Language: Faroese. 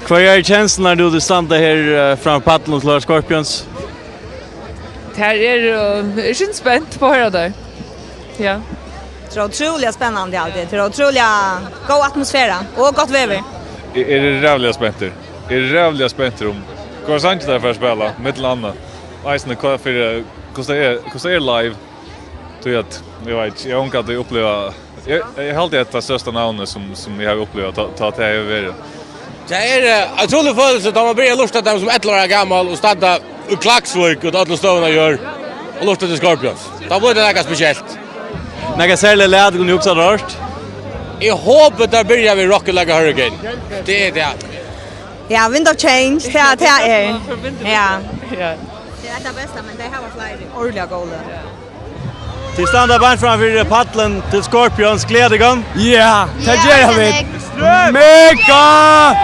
Vad är känslan när du stannar här framför paddeln och slår Scorpions? Det här är inte spänt på höra där. Ja. Det är otroligt spännande alltid. Det är otroligt god atmosfär och gott väder. Är det rävliga spänter? Är det rävliga spänter om? Går det inte där för att spela? Mitt annat. Eisen kostar er live. Tror att jag vet jag har inte uppleva jag har alltid ett av största namnen som jag har upplevt ta det här över. Det är otroligt födelse att man börjar lusta dem som 1 år gammal och starta ur Klaxvik och alla stövna gör och lusta till Scorpions. Det blir det något speciellt. Några särskilt läd kunde också ha rört. Jag hoppas där börjar vi rocka like a hurricane. Det är det. Ja, wind of change. Det är. Ja. Ja. Det är det bästa, men det här var flera ordentliga goda. Till stannar bara framför paddeln till Scorpions glädjegang. Ja, det gör vi. Mega!